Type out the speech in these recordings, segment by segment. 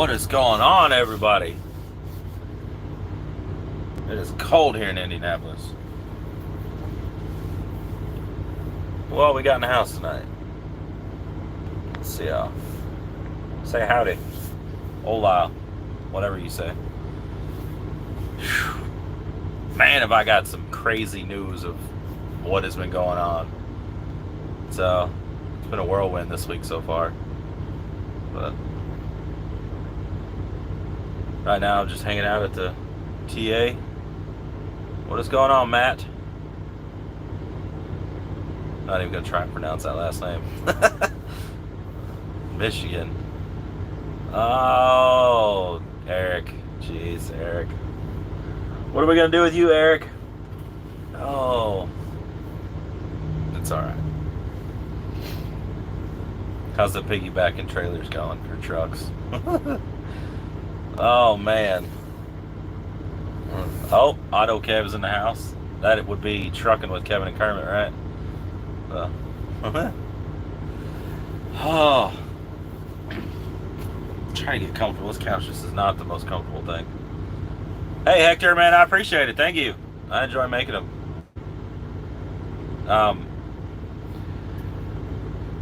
What is going on, everybody? It is cold here in Indianapolis. Well, we got in the house tonight. Let's see. Say howdy. Hola. Whatever you say. Man, have I got some crazy news of what has been going on. It's been a whirlwind this week so far. But right now I'm just hanging out at the TA. What is going on, Matt? Not even gonna try and pronounce that last name. Michigan. Oh, Eric. Jeez, Eric. What are we gonna do with you, Eric? Oh, it's all right. How's the piggybacking trailers going for trucks? Oh man. Oh, Auto Kev's in the house. That it would be trucking with Kevin and Kermit, right? Oh, I'm trying to get comfortable. This couch just is not the most comfortable thing. Hey Hector, man, I appreciate it. Thank you. I enjoy making them.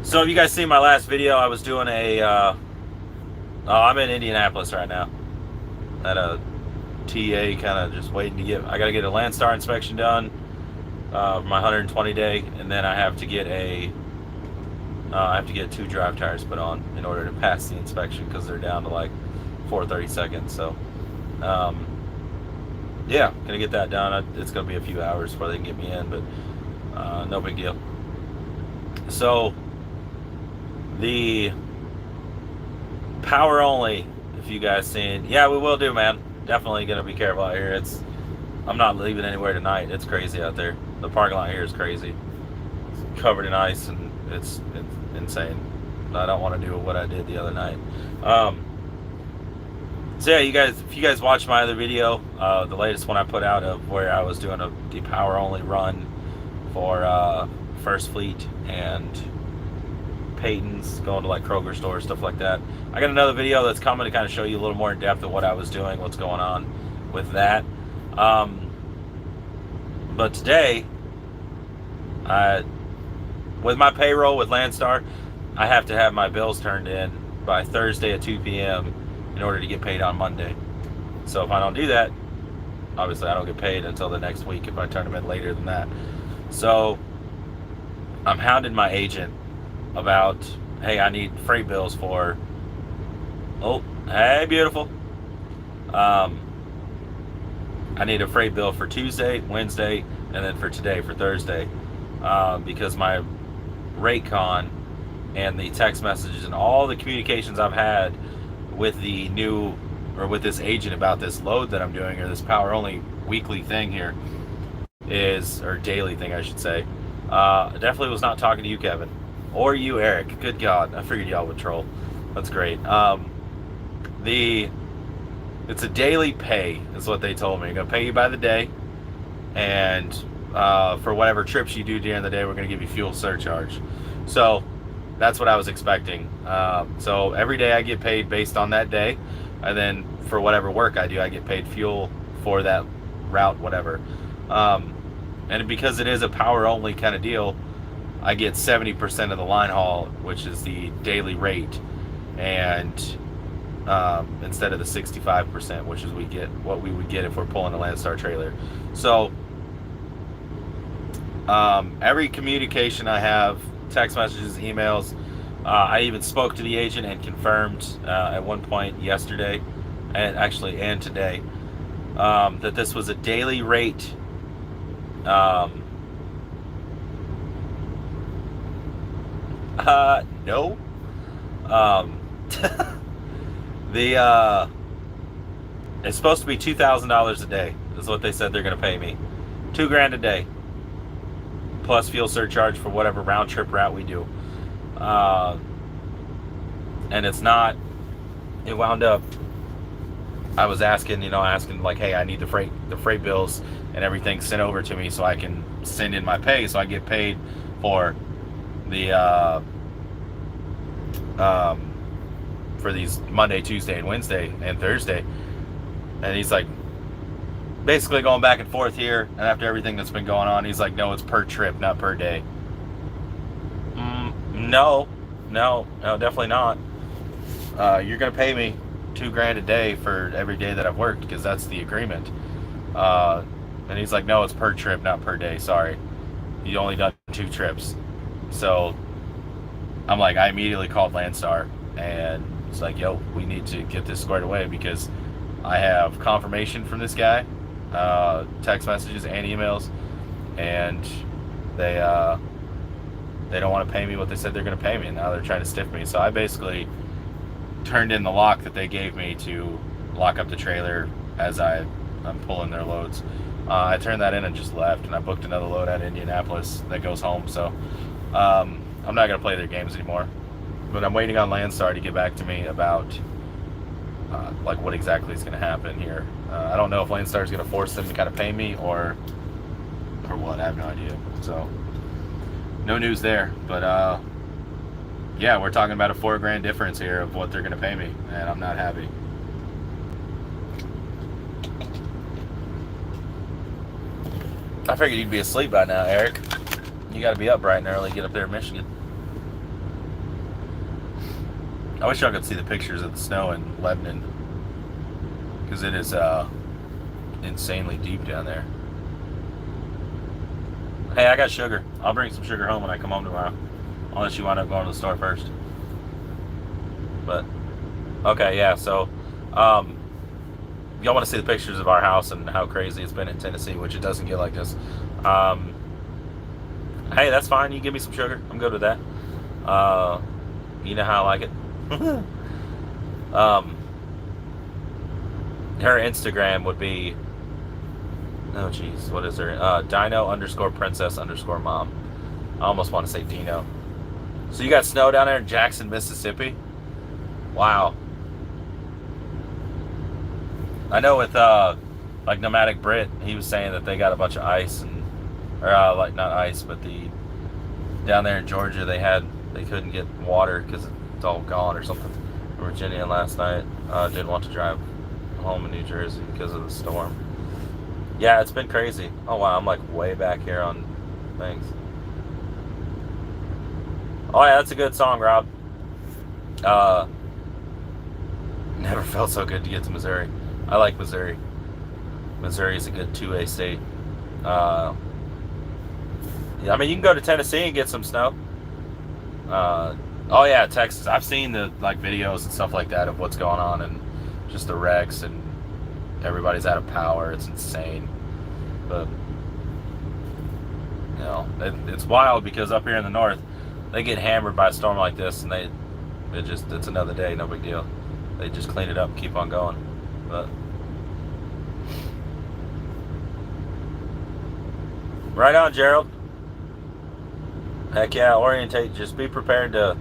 So if you guys seen my last video, I was doing I'm in Indianapolis right now at a TA, kind of just waiting to I got to get a Landstar inspection done, my 120 day, and then I have to get two drive tires put on in order to pass the inspection because they're down to like 4/32 seconds. So, yeah, gonna get that done. It's gonna be a few hours before they can get me in, but no big deal. So the power only, if you guys seen, yeah, we will do, man. Definitely gonna be careful out here. I'm not leaving anywhere tonight. It's crazy out there. The parking lot here is crazy. It's covered in ice and it's insane. I don't want to do what I did the other night. So yeah, if you guys watched my other video, the latest one I put out of where I was doing the power only run for First Fleet and Peyton's, going to like Kroger stores, stuff like that. I got another video that's coming to kind of show you a little more in depth of what I was doing, what's going on with that. But today, with my payroll with Landstar, I have to have my bills turned in by Thursday at 2 p.m. in order to get paid on Monday. So if I don't do that, obviously I don't get paid until the next week if I turn them in later than that. So I'm hounding my agent about, hey, I need freight bills for, oh, hey, beautiful. I need a freight bill for Tuesday, Wednesday, and then for today, for Thursday, because my Raycon and the text messages and all the communications I've had with with this agent about this load that I'm doing, or this power only weekly thing here or daily thing, I should say, definitely was not talking to you, Kevin. Or you, Eric. Good God. I figured y'all would troll. That's great. It's a daily pay is what they told me. I'm going to pay you by the day. And for whatever trips you do during the day, we're going to give you fuel surcharge. So that's what I was expecting. So every day I get paid based on that day. And then for whatever work I do, I get paid fuel for that route, whatever. And because it is a power only kind of deal, I get 70% of the line haul, which is the daily rate, and instead of the 65%, which is what we would get if we're pulling a Landstar trailer. So every communication I have, text messages, emails, I even spoke to the agent and confirmed at one point yesterday, and today, that this was a daily rate. No. It's supposed to be $2,000 a day is what they said they're going to pay me. $2,000 a day plus fuel surcharge for whatever round trip route we do. And it's not, it wound up, I was asking like, hey, I need the freight bills and everything sent over to me so I can send in my pay, so I get paid for the for these Monday, Tuesday, and Wednesday, and Thursday. And he's like, basically going back and forth here, and after everything that's been going on, he's like, no, it's per trip, not per day. No, definitely not. You're gonna pay me $2,000 a day for every day that I've worked, because that's the agreement. And he's like, no, it's per trip, not per day. Sorry, you only done 2 trips. So I'm like, I immediately called Landstar, and it's like, yo, we need to get this squared away, because I have confirmation from this guy, text messages and emails, and they don't want to pay me what they said they're going to pay me, and now they're trying to stiff me. So I basically turned in the lock that they gave me to lock up the trailer as I'm pulling their loads. I turned that in and just left, and I booked another load at Indianapolis that goes home. So I'm not going to play their games anymore, but I'm waiting on Landstar to get back to me about like what exactly is going to happen here. I don't know if Landstar is going to force them to kind of pay me or what. I have no idea. So no news there, but yeah, we're talking about a $4,000 difference here of what they're going to pay me, and I'm not happy. I figured you'd be asleep by now, Eric. You got to be up bright and early, get up there in Michigan. I wish y'all could see the pictures of the snow in Lebanon, because it is insanely deep down there. Hey, I got sugar. I'll bring some sugar home when I come home tomorrow, unless you wind up going to the store first. But okay, yeah. So y'all want to see the pictures of our house and how crazy it's been in Tennessee, which it doesn't get like this. Hey, that's fine. You give me some sugar. I'm good with that. You know how I like it. Her Instagram would be, oh geez, what is her? Dino_princess_mom. I almost want to say Dino. So you got snow down there in Jackson, Mississippi? Wow. I know with like Nomadic Brit, he was saying that they got a bunch of ice, and like not ice, but down there in Georgia they couldn't get water because it's all gone or something. Virginia last night didn't want to drive home in New Jersey because of the storm. Yeah, it's been crazy. Oh wow, I'm like way back here on things. Oh yeah, that's a good song, Rob. Never felt so good to get to Missouri. I like Missouri. Missouri is a good 2A state. Yeah, I mean, you can go to Tennessee and get some snow. Oh yeah, Texas. I've seen the like videos and stuff like that of what's going on, and just the wrecks, and everybody's out of power. It's insane. But you know, it's wild because up here in the north, they get hammered by a storm like this, and it's another day, no big deal. They just clean it up and keep on going. But right on, Gerald. Heck yeah, orientate. Just be prepared to,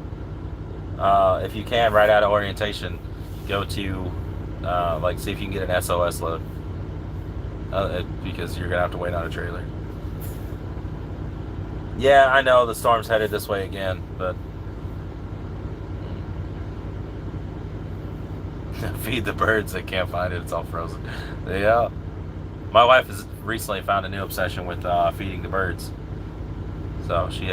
if you can, right out of orientation, go to, like, see if you can get an SOS load. Because you're going to have to wait on a trailer. Yeah, I know the storm's headed this way again, but feed the birds. They can't find it. It's all frozen. Yeah. My wife has recently found a new obsession with feeding the birds. So she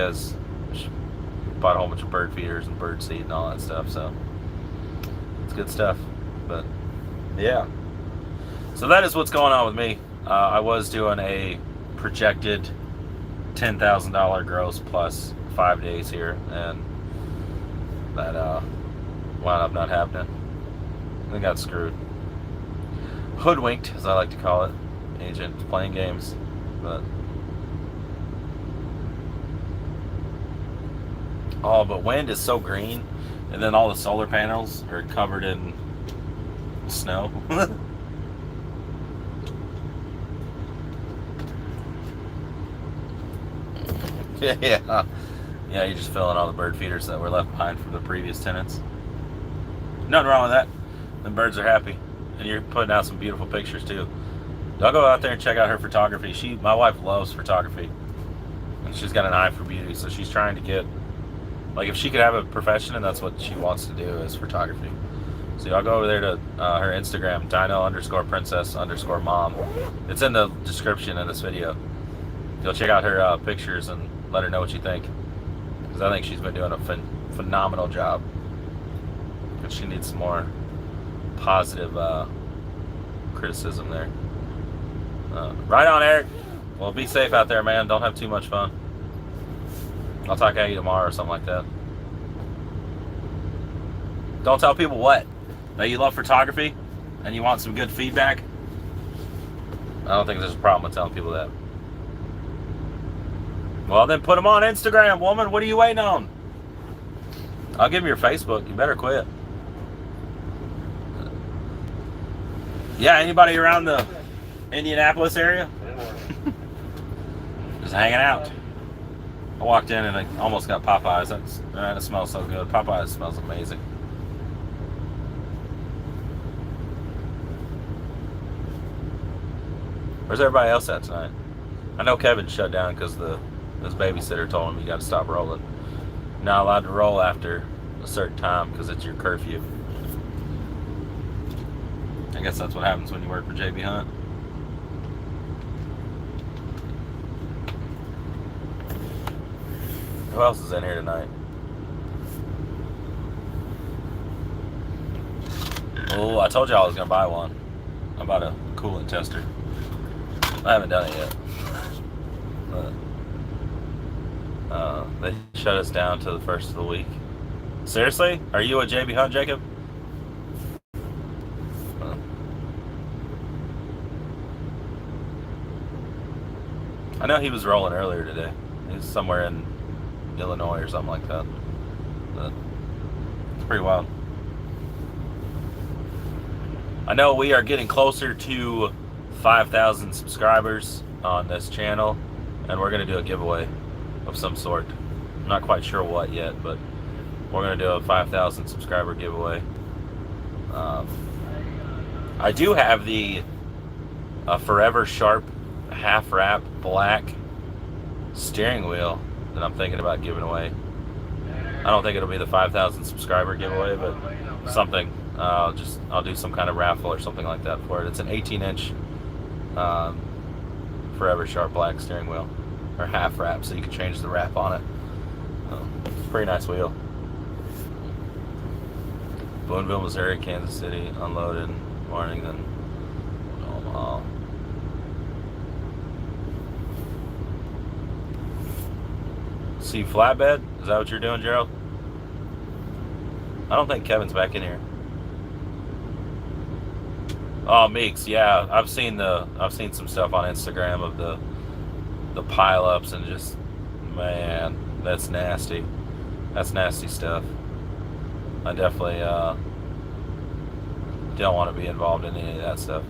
bought a whole bunch of bird feeders and bird seed and all that stuff. So it's good stuff. But yeah. So that is what's going on with me. I was doing a projected $10,000 gross plus 5 days here, and that wound up not happening. I got screwed. Hoodwinked, as I like to call it. Agent playing games. But oh, but wind is so green, and then all the solar panels are covered in snow. Yeah, you're just filling all the bird feeders that were left behind from the previous tenants. Nothing wrong with that. The birds are happy, and you're putting out some beautiful pictures too. I'll go out there and check out her photography. My wife loves photography, and she's got an eye for beauty, so she's trying to get, like, if she could have a profession and that's what she wants to do is photography. So y'all go over there to her Instagram, Dino_princess_mom. It's in the description of this video. You'll check out her pictures and let her know what you think. Because I think she's been doing a phenomenal job. And she needs some more positive criticism there. Right on, Eric. Well, be safe out there, man. Don't have too much fun. I'll talk at you tomorrow or something like that. Don't tell people what? That you love photography and you want some good feedback? I don't think there's a problem with telling people that. Well, then put them on Instagram, woman. What are you waiting on? I'll give you your Facebook. You better quit. Yeah, anybody around the Indianapolis area? Just hanging out. I walked in and I almost got Popeyes. That smells so good. Popeyes smells amazing. Where's everybody else at tonight? I know Kevin shut down because his babysitter told him you got to stop rolling. You're not allowed to roll after a certain time because it's your curfew. I guess that's what happens when you work for JB Hunt. Who else is in here tonight? Oh, I told you I was going to buy one. I bought a coolant tester. I haven't done it yet. They shut us down to the first of the week. Seriously? Are you a JB Hunt, Jacob? I know he was rolling earlier today. He was somewhere in Illinois or something like that. But it's pretty wild. I know we are getting closer to 5,000 subscribers on this channel, and we're going to do a giveaway of some sort. I'm not quite sure what yet, but we're going to do a 5,000 subscriber giveaway. I do have the Forever Sharp half wrap black steering wheel that I'm thinking about giving away. I don't think it'll be the 5,000 subscriber giveaway, but something. I'll do some kind of raffle or something like that for it. It's an 18-inch Forever Sharp black steering wheel, or half wrap, so you can change the wrap on it. It's a pretty nice wheel. Boonville, Missouri, Kansas City, unloaded morning, then Omaha. See flatbed? Is that what you're doing, Gerald? I don't think Kevin's back in here. Oh, Meeks, yeah, I've seen some stuff on Instagram of the pile-ups, and just, man, that's nasty. That's nasty stuff. I definitely don't want to be involved in any of that stuff.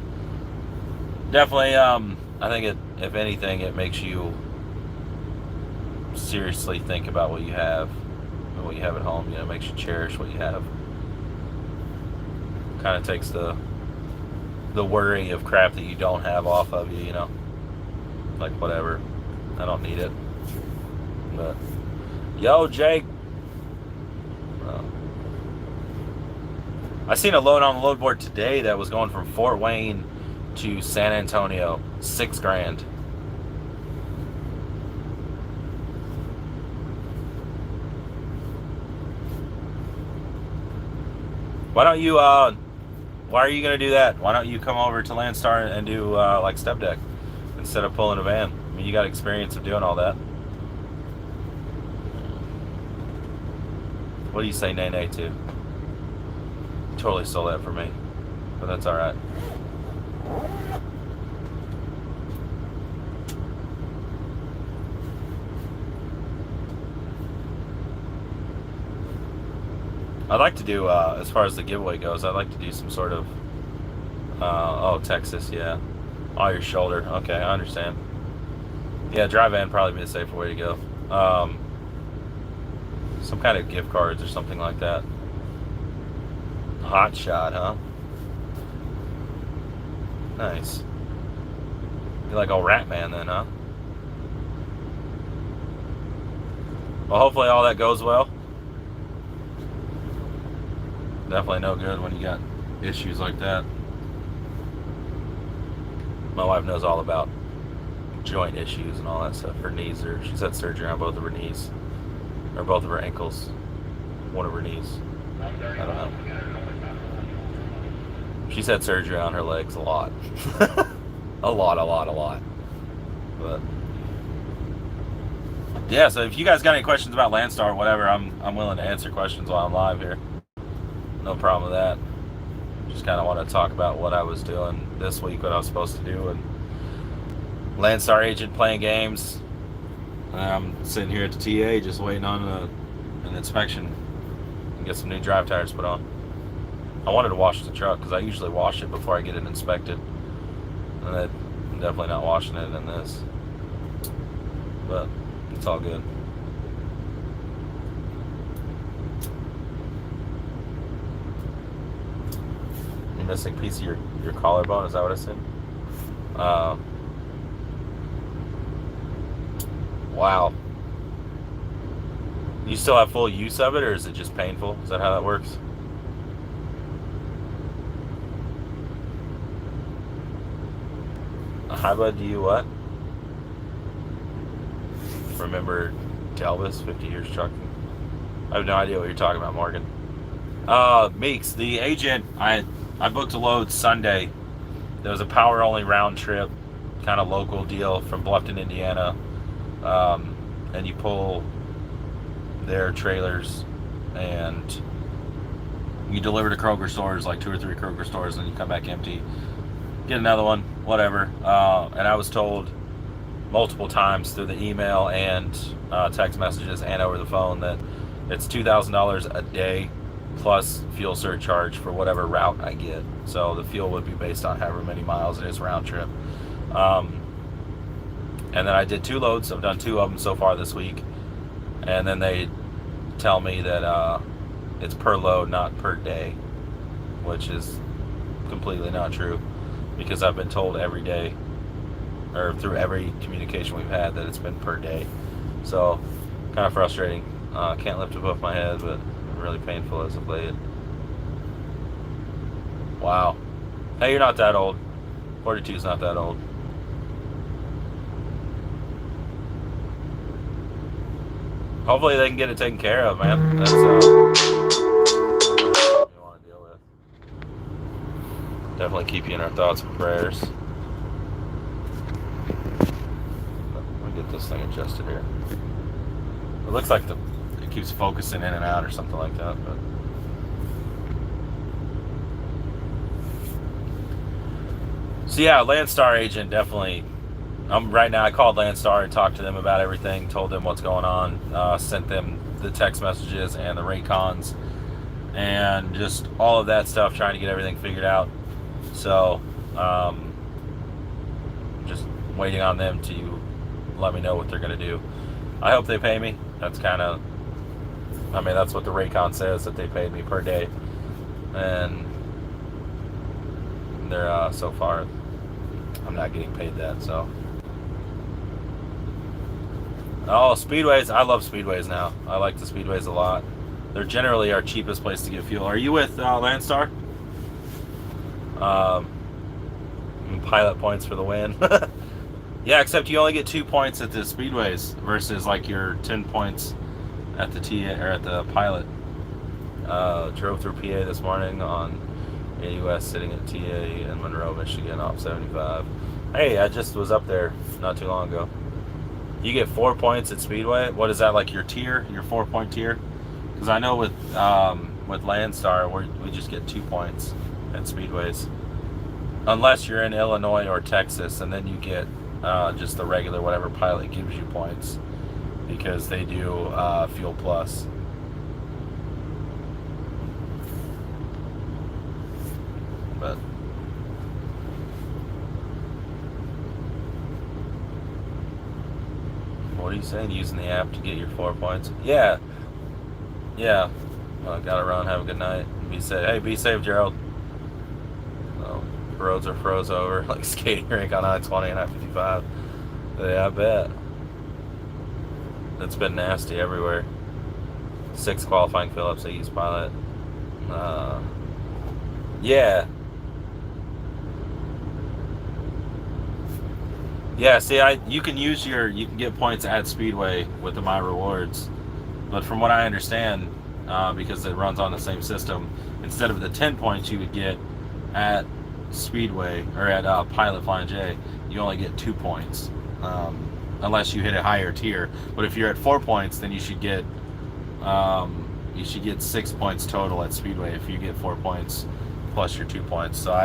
Definitely, I think if anything, it makes you seriously think about what you have and what you have at home. You know, it makes you cherish what you have. Kind of takes the worry of crap that you don't have off of you, you know. Like, whatever. I don't need it. But, yo, Jake. I seen a load on the load board today that was going from Fort Wayne to San Antonio. $6,000. Why don't you, why are you going to do that? Why don't you come over to Landstar and do, like, step deck instead of pulling a van? I mean, you got experience of doing all that. What do you say nay to? Totally stole that from me, but that's alright. I'd like to do, as far as the giveaway goes, I'd like to do some sort of, oh, Texas, yeah. Oh, your shoulder. Okay, I understand. Yeah, dry van probably be the safer way to go. Some kind of gift cards or something like that. Hot shot, huh? Nice. You're like a rat man then, huh? Well, hopefully all that goes well. Definitely no good when you got issues like that. My wife knows all about joint issues and all that stuff. Her knees she's had surgery on both of her knees, or both of her ankles, one of her knees. I don't know. She's had surgery on her legs a lot. a lot. But yeah, so if you guys got any questions about Landstar or whatever, I'm willing to answer questions while I'm live here. No problem with that. Just kind of want to talk about what I was doing this week, what I was supposed to do, and Landstar agent playing games. I'm sitting here at the TA just waiting on an inspection and get some new drive tires put on. I wanted to wash the truck because I usually wash it before I get it inspected, and I'm definitely not washing it in this, but it's all good. You're missing a piece of your collarbone, is that what I said? Wow. You still have full use of it, or is it just painful? Is that how that works? Hi, bud, do you what? Remember Elvis, 50 Years Trucking? I have no idea what you're talking about, Morgan. Meeks, the agent, I booked a load Sunday. There was a power-only round trip, kind of local deal from Bluffton, Indiana. And you pull their trailers and you deliver to Kroger stores, like 2 or 3 Kroger stores, and then you come back empty. Get another one, whatever. And I was told multiple times through the email and text messages and over the phone that it's $2,000 a day plus fuel surcharge for whatever route I get. So the fuel would be based on however many miles it is round trip. And then I did 2 loads. I've done 2 of them so far this week. And then they tell me that it's per load, not per day, which is completely not true, because I've been told every day, or through every communication we've had, that it's been per day. So kind of frustrating. Can't lift above my head, but really painful as of late. Wow. Hey, you're not that old. 42 is not that old. Hopefully they can get it taken care of, man. That's what we want to deal with. Definitely keep you in our thoughts and prayers. Let me get this thing adjusted here. It looks like it keeps focusing in and out or something like that, but so yeah, Landstar agent, definitely. Right now I called Landstar and talked to them about everything, told them what's going on, sent them the text messages and the rate cons and just all of that stuff, trying to get everything figured out. So just waiting on them to let me know what they're going to do. I hope they pay me. That's kind of, I mean, that's what the rate con says, that they paid me per day, and they're so far I'm not getting paid that. So speedways, I love speedways now. I like the speedways a lot. They're generally our cheapest place to get fuel. Are you with Landstar? Pilot points for the win. Yeah, except you only get 2 points at the speedways versus like your 10 points at the TA or at the pilot. Drove through PA this morning on AUS, sitting at TA in Monroe, Michigan, off 75. Hey, I just was up there not too long ago. You get 4 points at Speedway. What is that, like your tier, your 4-point tier? Because I know with Landstar, we just get 2 points at Speedways, unless you're in Illinois or Texas, and then you get just the regular whatever pilot gives you points, because they do Fuel Plus. But what are you saying? Using the app to get your 4 points? Yeah. Well, gotta run. Have a good night. Be safe. Hey, be safe, Gerald. Roads are froze over like skating rink on I-20 and I-55. Yeah, I bet. It's been nasty everywhere. 6 qualifying fill-ups at East Pilot. Yeah. Yeah, see, you can get points at Speedway with the My Rewards, but from what I understand, because it runs on the same system, instead of the 10 points you would get at Speedway or at Pilot Flying J, you only get 2 points, unless you hit a higher tier. But if you're at 4 points, then you should get 6 points total at Speedway if you get 4 points plus your 2 points. So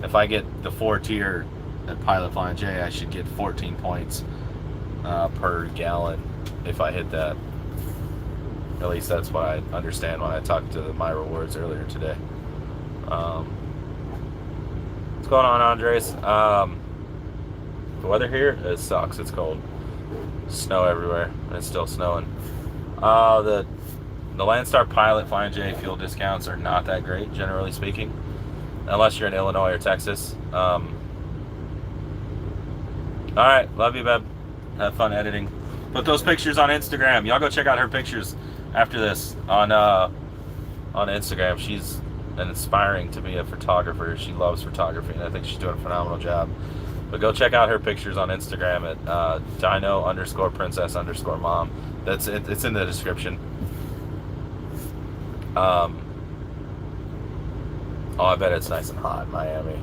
if I get the 4 tier at Pilot Flying J, I should get 14 points per gallon if I hit that. At least that's what I understand when I talked to My Rewards earlier today. What's going on, Andres? The weather here, it sucks. It's cold. Snow everywhere. It's still snowing. The Landstar Pilot Flying J fuel discounts are not that great, generally speaking, unless you're in Illinois or Texas. All right, love you, babe. Have fun editing. Put those pictures on Instagram. Y'all go check out her pictures after this on Instagram. She's inspiring to be a photographer. She loves photography, and I think she's doing a phenomenal job. But go check out her pictures on Instagram at dino_princess_mom. That's it. It's in the description. Oh, I bet it's nice and hot in Miami.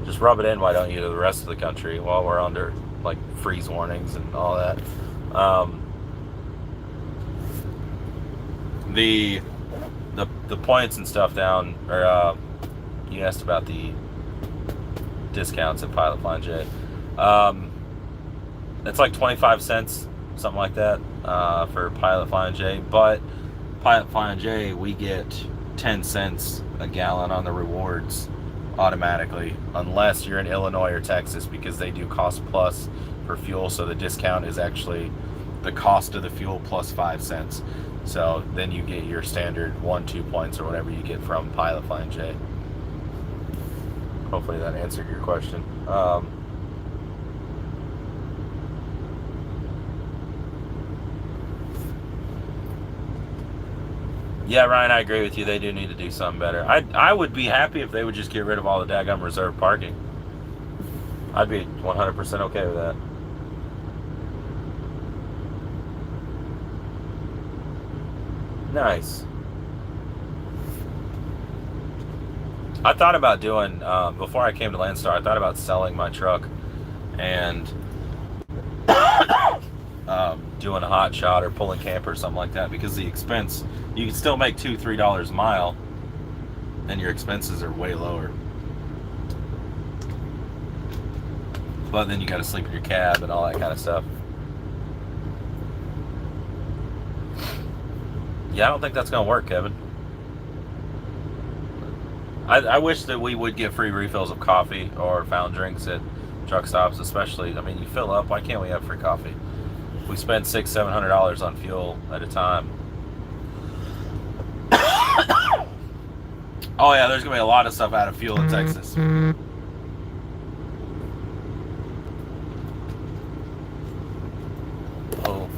Just rub it in, why don't you, to the rest of the country while we're under like freeze warnings and all that. The points and stuff down, or you asked about the discounts at Pilot Flying J. It's like 25 cents, something like that, for Pilot Flying J. But Pilot Flying J, we get 10 cents a gallon on the rewards automatically, unless you're in Illinois or Texas, because they do cost plus for fuel. So the discount is actually the cost of the fuel plus 5 cents. So then you get your standard 1-2 points or whatever you get from Pilot Flying J. Hopefully that answered your question. Yeah, Ryan, I agree with you. They do need to do something better. I would be happy if they would just get rid of all the daggum reserved parking. I'd be 100% okay with that. Nice. I thought about doing, before I came to Landstar, I thought about selling my truck and doing a hot shot or pulling camper or something like that, because the expense, you can still make $2-3 a mile and your expenses are way lower. But then you got to sleep in your cab and all that kind of stuff. Yeah, I don't think that's going to work, Kevin. I wish that we would get free refills of coffee or fountain drinks at truck stops, especially. I mean, you fill up. Why can't we have free coffee? We spend $600-700 on fuel at a time. Oh yeah, there's gonna be a lot of stuff out of fuel in Texas. Oh.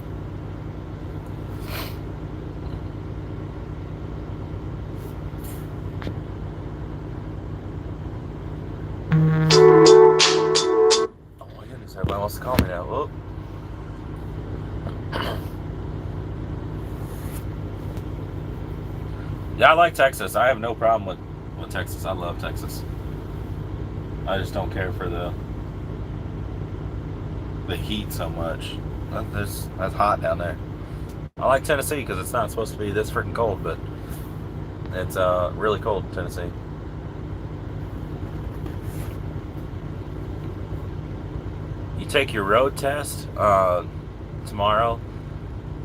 Oh my goodness, everybody wants to call me now. Whoop. Yeah, I like Texas. I have no problem with Texas. I love Texas. I just don't care for the heat so much. That's hot down there. I like Tennessee because it's not supposed to be this freaking cold, but it's really cold in Tennessee. You take your road test tomorrow.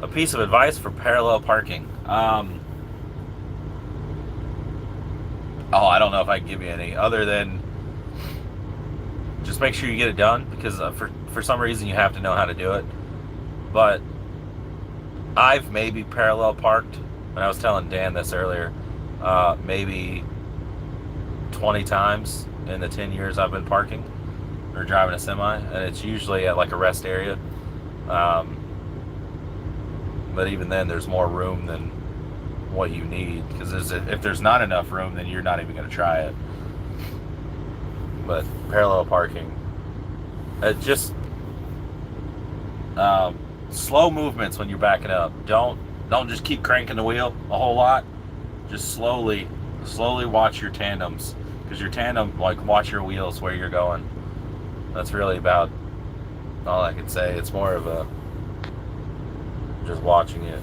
A piece of advice for parallel parking. Oh, I don't know if I can give you any other than just make sure you get it done, because for some reason you have to know how to do it. But I've maybe parallel parked, and I was telling Dan this earlier, maybe 20 times in the 10 years I've been parking or driving a semi, and it's usually at like a rest area. But even then, there's more room than what you need, because if there's not enough room, then you're not even going to try it. But parallel parking, it just slow movements when you're backing up. Don't just keep cranking the wheel a whole lot. Just slowly watch your tandems, because your tandem, like, watch your wheels where you're going. That's really about all I can say. It's more of a just watching it.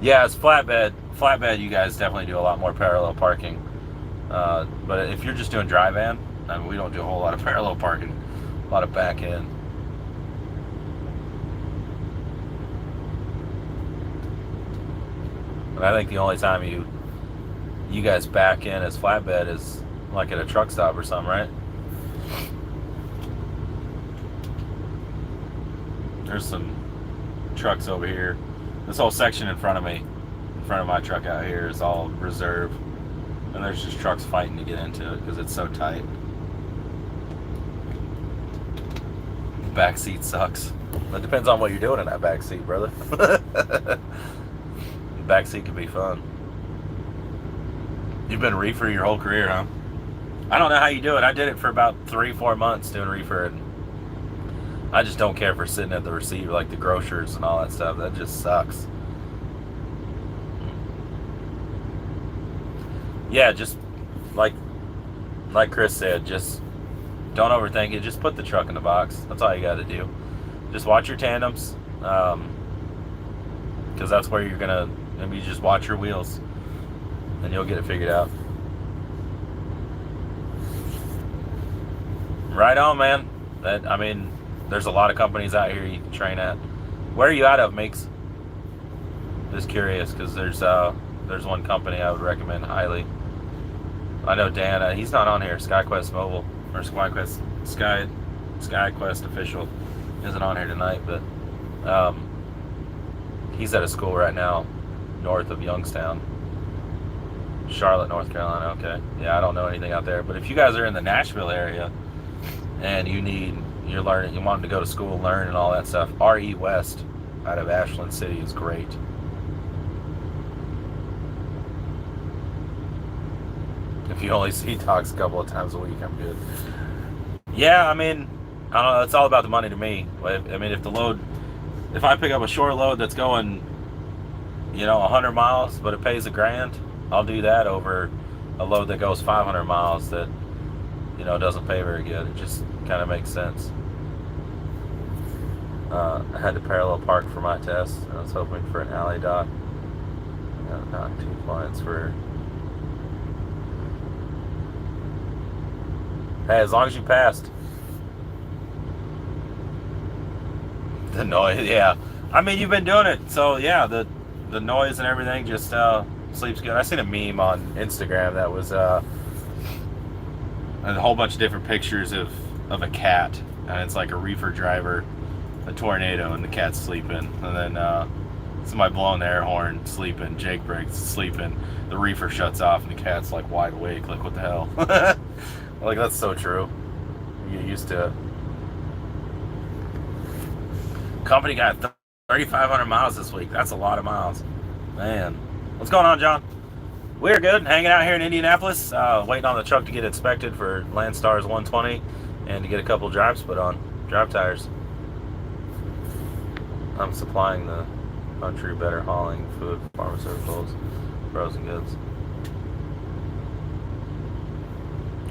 Yeah, it's flatbed. You guys definitely do a lot more parallel parking. But if you're just doing dry van, I mean, we don't do a whole lot of parallel parking. A lot of back end. And I think the only time you guys back in as flatbed is like at a truck stop or something, right? There's some trucks over here. This whole section in front of me, in front of my truck out here, is all reserve. And there's just trucks fighting to get into it because it's so tight. Back seat sucks. It depends on what you're doing in that back seat, brother. Back seat can be fun. You've been reefer your whole career, huh? I don't know how you do it. I did it for about 3-4 months doing reefer, and I just don't care for sitting at the receiver, like the grocers and all that stuff. That just sucks. Yeah, just like Chris said, just don't overthink it. Just put the truck in the box. That's all you got to do. Just watch your tandems, because that's where you're gonna. Maybe you just watch your wheels, and you'll get it figured out. Right on, man. I mean, there's a lot of companies out here you can train at. Where are you out of, Meeks? Just curious, because there's one company I would recommend highly. I know Dan. He's not on here. SkyQuest Mobile or SkyQuest Official isn't on here tonight, but he's at a school right now north of Youngstown, Charlotte, North Carolina. Okay, yeah, I don't know anything out there, but if you guys are in the Nashville area and you're learning, you want to go to school and learn and all that stuff, RE West out of Ashland City is great. If you only see dogs a couple of times a week, I'm good. Yeah, I mean, I don't know, it's all about the money to me. I mean, if I pick up a short load that's going, 100 miles, but it pays $1,000, I'll do that over a load that goes 500 miles that, doesn't pay very good. It just kind of makes sense. I had to parallel park for my test. I was hoping for an alley dot. Not 2 points for. Hey, as long as you passed. The noise, yeah. I mean, you've been doing it, so yeah, the noise and everything just sleeps good. I seen a meme on Instagram that was a whole bunch of different pictures of a cat, and it's like a reefer driver, a tornado, and the cat's sleeping, and then somebody blowing the air horn, sleeping, Jake breaks, sleeping, the reefer shuts off, and the cat's like wide awake, like what the hell? Like, that's so true. You get used to it. Company got 3,500 miles this week. That's a lot of miles. Man. What's going on, John? We're good. Hanging out here in Indianapolis. Waiting on the truck to get inspected for Landstar's 120 and to get a couple drives put on. Drive tires. I'm supplying the country better hauling, food, pharmaceuticals, frozen goods.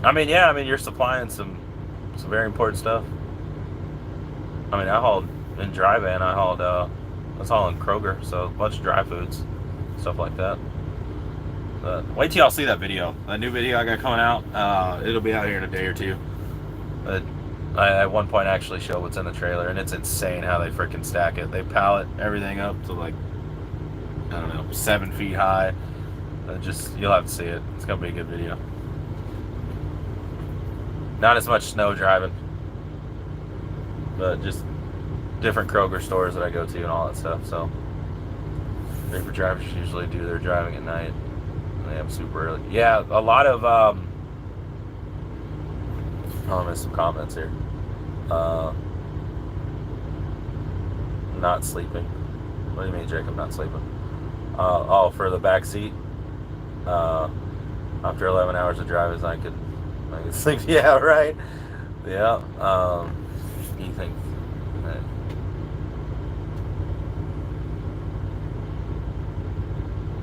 I mean, yeah, you're supplying some very important stuff. I mean, I hauled in dry van, I was hauling Kroger, so a bunch of dry foods, stuff like that. Wait till y'all see that video. That new video I got coming out. It'll be out here in a day or two. But I at one point actually show what's in the trailer, and it's insane how they freaking stack it. They pallet everything up to like, I don't know, 7 feet high. You'll have to see it. It's gonna be a good video. Not as much snow driving, but just different Kroger stores that I go to and all that stuff. So reefer drivers usually do their driving at night. They have super early. Yeah, a lot of I missed some comments here. Not sleeping. What do you mean, Jacob, not sleeping? Oh, for the back seat. After 11 hours of driving, I could sleep. Yeah, right. Yeah. You think?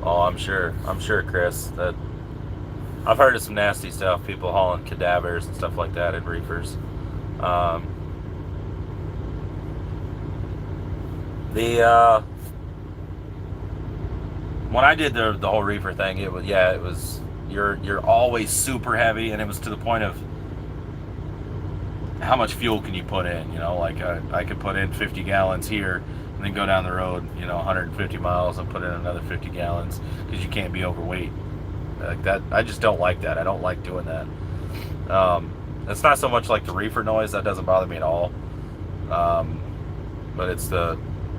Oh, I'm sure, Chris. That I've heard of some nasty stuff. People hauling cadavers and stuff like that in reefers. Um, the when I did the whole reefer thing, it was you're always super heavy, and it was to the point of how much fuel can you put in? You know, like I could put in 50 gallons here, and then go down the road, 150 miles, and put in another 50 gallons because you can't be overweight. Like that, I just don't like that. I don't like doing that. It's not so much like the reefer noise, that doesn't bother me at all. But it's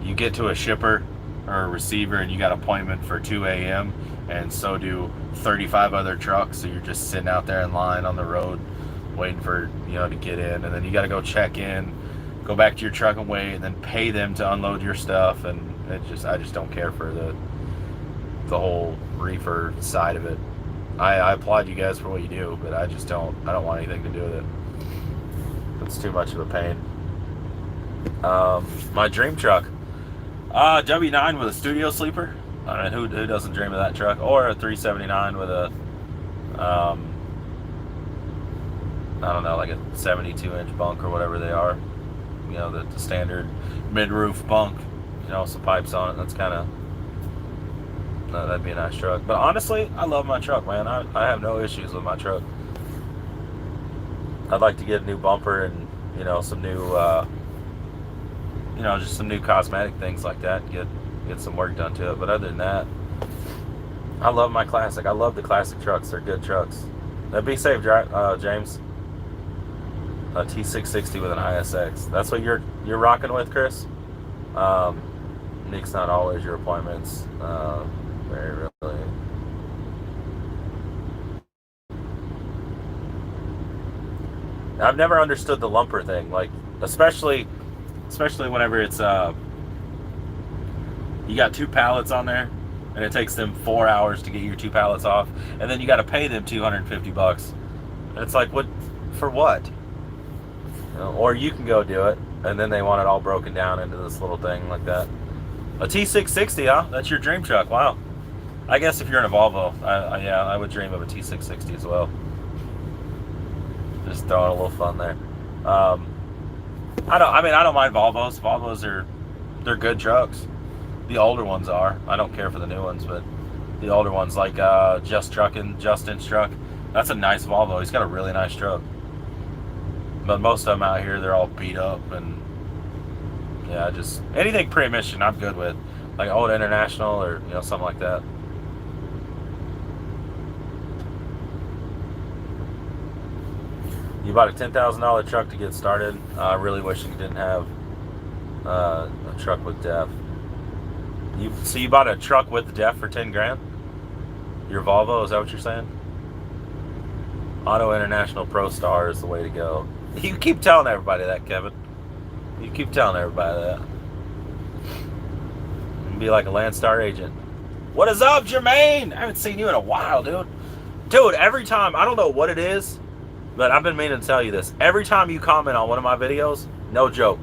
you get to a shipper or a receiver and you got an appointment for 2 a.m. and so do 35 other trucks, so you're just sitting out there in line on the road waiting for to get in, and then you got to go check in, go back to your truck and wait, and then pay them to unload your stuff. And I just don't care for the whole reefer side of it. I applaud you guys for what you do, but I don't want anything to do with it. It's too much of a pain. My dream truck, W9 with a studio sleeper. I mean, who doesn't dream of that truck? Or a 379 with a I don't know, like a 72-inch bunk or whatever they are. The standard mid-roof bunk, some pipes on it. That's kind of, that'd be a nice truck. But honestly, I love my truck, man. I have no issues with my truck. I'd like to get a new bumper and, some new, just some new cosmetic things like that. Get some work done to it. But other than that, I love my classic. I love the classic trucks. They're good trucks. Now be safe, James. A T660 with an ISX. That's what you're rocking with, Chris? Nick's not always your appointments. Very really. I've never understood the lumper thing, like especially whenever it's you got 2 pallets on there and it takes them 4 hours to get your 2 pallets off, and then you got to pay them $250. And it's like, what for what? Or you can go do it, and then they want it all broken down into this little thing like that. A T660, huh? That's your dream truck. Wow. I guess if you're in a Volvo, I would dream of a T660 as well. Just throwing a little fun there. I don't mind Volvos. Volvos they're good trucks. The older ones are. I don't care for the new ones, but the older ones, like Justin's truck, that's a nice Volvo. He's got a really nice truck. But most of them out here, they're all beat up, and yeah, just anything pre-emission I'm good with, like Old International or something like that. You bought a $10,000 truck to get started. I really wish you didn't have a truck with DEF. So you bought a truck with DEF for 10 grand? Your Volvo, is that what you're saying? Auto International Pro Star is the way to go. You keep telling everybody that, Kevin. You keep telling everybody that. Be like a Landstar agent. What is up, Jermaine? I haven't seen you in a while, dude. Dude, every time, I don't know what it is, but I've been meaning to tell you this. Every time you comment on one of my videos, no joke,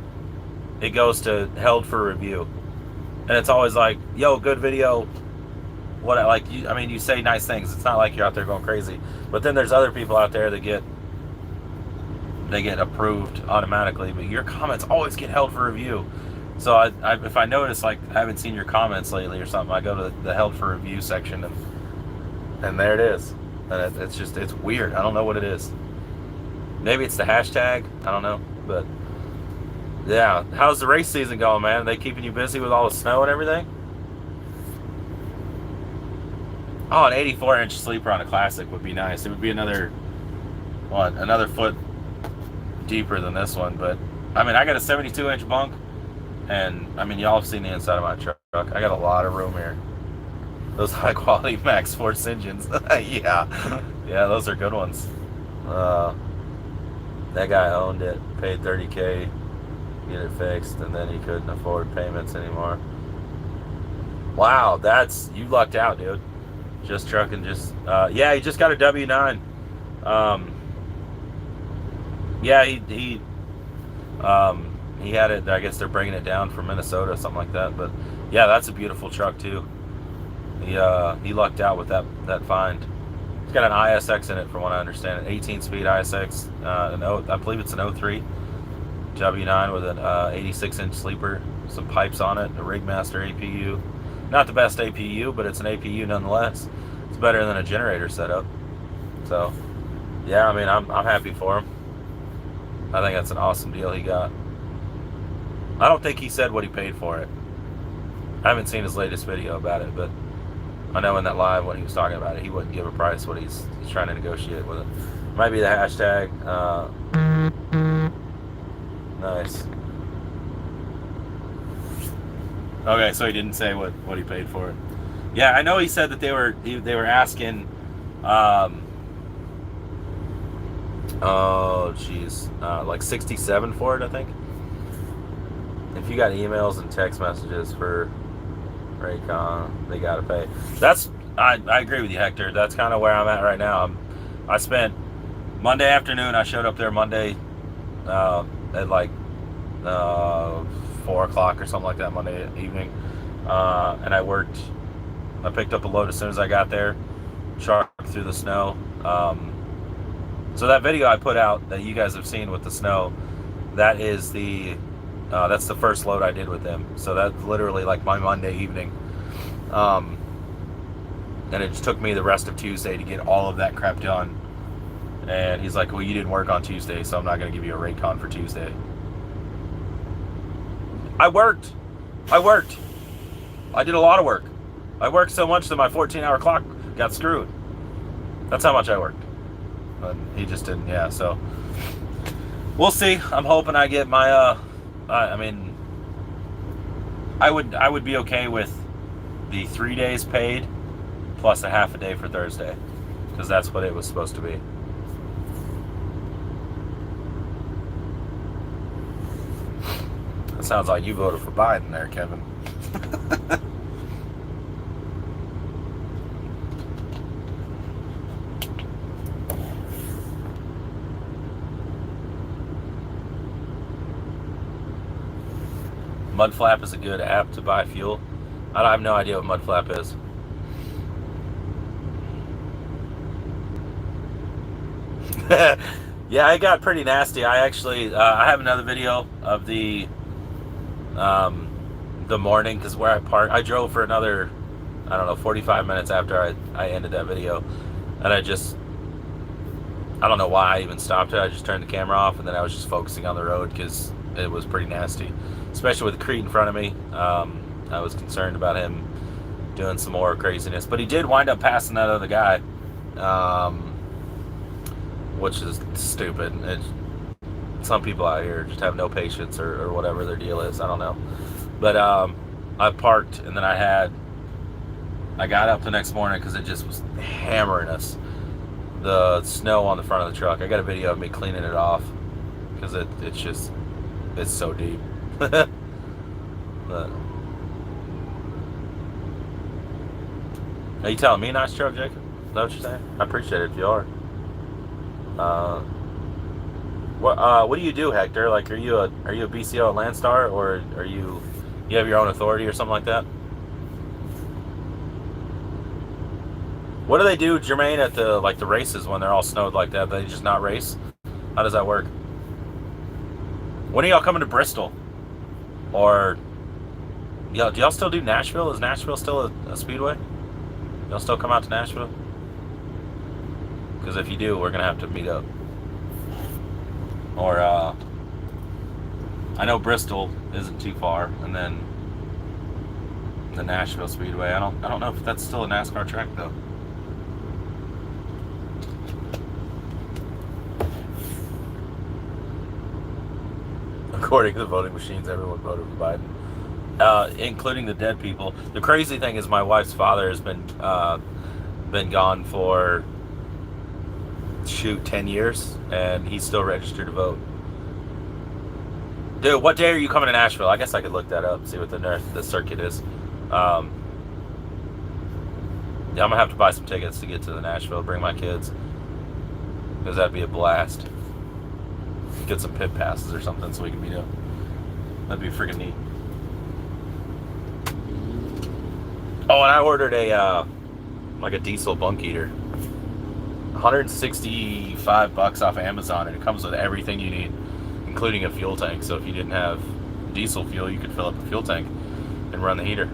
it goes to held for review. And it's always like, yo, good video. You say nice things. It's not like you're out there going crazy. But then there's other people out there that get approved automatically, but your comments always get held for review. So if I notice, like, I haven't seen your comments lately or something, I go to the held for review section, and there it is. And it's weird. I don't know what it is. Maybe it's the hashtag. I don't know. But yeah, how's the race season going, man? Are they keeping you busy with all the snow and everything? Oh, an 84-inch sleeper on a classic would be nice. It would be another foot deeper than this one, but I got a 72-inch bunk, and y'all have seen the inside of my truck. I got a lot of room here. Those high-quality Max Force engines. yeah, those are good ones. That guy owned it, paid $30K, get it fixed, and then he couldn't afford payments anymore. Wow, you lucked out, dude. Just trucking, yeah, he just got a W-9. Um, yeah, he had it. I guess they're bringing it down from Minnesota, something like that. But yeah, that's a beautiful truck too. He lucked out with that find. It's got an ISX in it, from what I understand. An 18-speed ISX. I believe it's an 03 W9 with an 86-inch sleeper, some pipes on it, a Rigmaster APU. Not the best APU, but it's an APU nonetheless. It's better than a generator setup. So, yeah, I mean, I'm happy for him. I think that's an awesome deal he got. I don't think he said what he paid for it. I haven't seen his latest video about it, but I know in that live when he was talking about it, he wouldn't give a price what he's trying to negotiate with it. Might be the hashtag. Nice. Okay, so he didn't say what he paid for it. Yeah, I know he said that they were asking. Oh, geez, like 67 for it, I think. If you got emails and text messages for Raycon, they gotta pay. I agree with you, Hector. That's kind of where I'm at right now. I spent Monday afternoon. I showed up there Monday at like 4 o'clock or something like that Monday evening, and I picked up a load as soon as I got there, trucked through the snow. So that video I put out that you guys have seen with the snow, that's the first load I did with them. So that's literally like my Monday evening. And it just took me the rest of Tuesday to get all of that crap done. And he's like, well, you didn't work on Tuesday, so I'm not going to give you a Raycon for Tuesday. I worked. I did a lot of work. I worked so much that my 14-hour clock got screwed. That's how much I worked. But he just didn't, yeah, so we'll see. I'm hoping I get my I mean, I would be okay with the 3 days paid plus a half a day for Thursday, because that's what it was supposed to be. That sounds like you voted for Biden there, Kevin. Mudflap is a good app to buy fuel. I have no idea what Mudflap is. Yeah, it got pretty nasty. I actually, I have another video of the morning, because where I parked, I drove for another, I don't know, 45 minutes after I ended that video, and I don't know why I even stopped it. I just turned the camera off, and then I was just focusing on the road because it was pretty nasty, especially with the Crete in front of me. I was concerned about him doing some more craziness, but he did wind up passing that other guy, which is stupid. Some people out here just have no patience or whatever their deal is. I don't know. But I parked, and then I got up the next morning because it just was hammering us. The snow on the front of the truck. I got a video of me cleaning it off because it's so deep. But, are you telling me nice truck, Jacob? Is that what you're saying? I appreciate it if you are. What do you do, Hector? Like, are you a BCO at Landstar, or are you have your own authority or something like that? What do they do, Jermaine, at the races when they're all snowed like that? They just not race? How does that work? When are y'all coming to Bristol? Or do y'all still do Nashville? Is Nashville still a speedway? Y'all still come out to Nashville? Because if you do, we're gonna have to meet up. Or I know Bristol isn't too far, and then the Nashville Speedway. I don't know if that's still a NASCAR track though. According to the voting machines, everyone voted for Biden, including the dead people. The crazy thing is, my wife's father has been gone for 10 years, and he's still registered to vote. Dude, what day are you coming to Nashville? I guess I could look that up, see what the circuit is. Yeah, I'm gonna have to buy some tickets to get to the Nashville, bring my kids, because that'd be a blast. Get some pit passes or something so we can meet up. That'd be freaking neat. Oh, and I ordered a like a diesel bunk heater. $165 off Amazon, and it comes with everything you need, including a fuel tank. So if you didn't have diesel fuel, you could fill up a fuel tank and run the heater.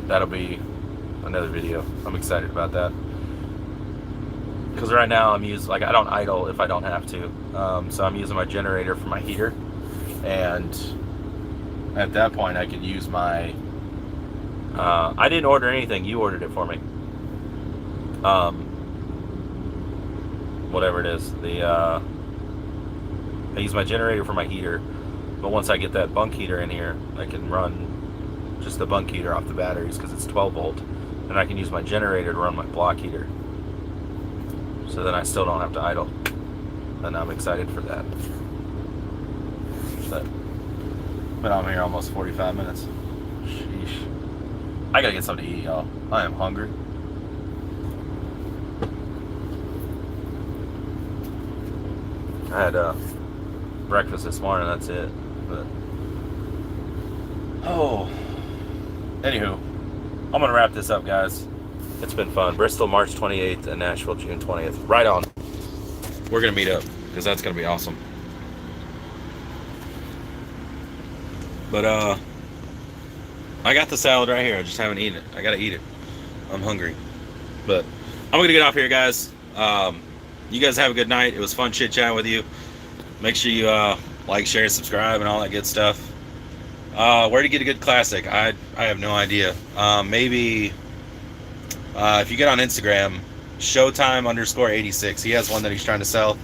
That'll be another video. I'm excited about that. Because right now I'm using, like, I don't idle if I don't have to. So I'm using my generator for my heater. And at that point I could use my, I didn't order anything, you ordered it for me. Whatever it is, I use my generator for my heater, but once I get that bunk heater in here, I can run just the bunk heater off the batteries because it's 12 volt, and I can use my generator to run my block heater, so then I still don't have to idle, and I'm excited for that. But I'm here almost 45 minutes. Sheesh. I gotta get something to eat, y'all. I am hungry. I had breakfast this morning, that's it. But anywho, I'm gonna wrap this up, guys. It's been fun. Bristol March 28th and Nashville June 20th. Right on. We're gonna meet up because that's gonna be awesome. But I got the salad right here. I just haven't eaten it. I gotta eat it. I'm hungry. But I'm gonna get off here, guys. You guys have a good night. It was fun chit-chatting with you. Make sure you like, share, subscribe, and all that good stuff. Where to get a good classic? I have no idea. Maybe if you get on Instagram, Showtime_86. He has one that he's trying to sell.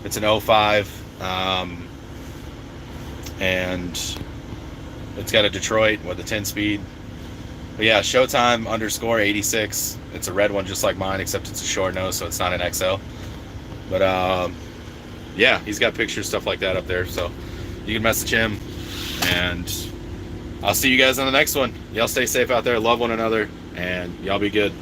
It's an 05. And it's got a Detroit with a 10-speed. But yeah, Showtime_86. It's a red one just like mine, except it's a short nose, so it's not an XL. But yeah, he's got pictures, stuff like that up there, so you can message him. And I'll see you guys on the next one. Y'all stay safe out there, love one another, and y'all be good.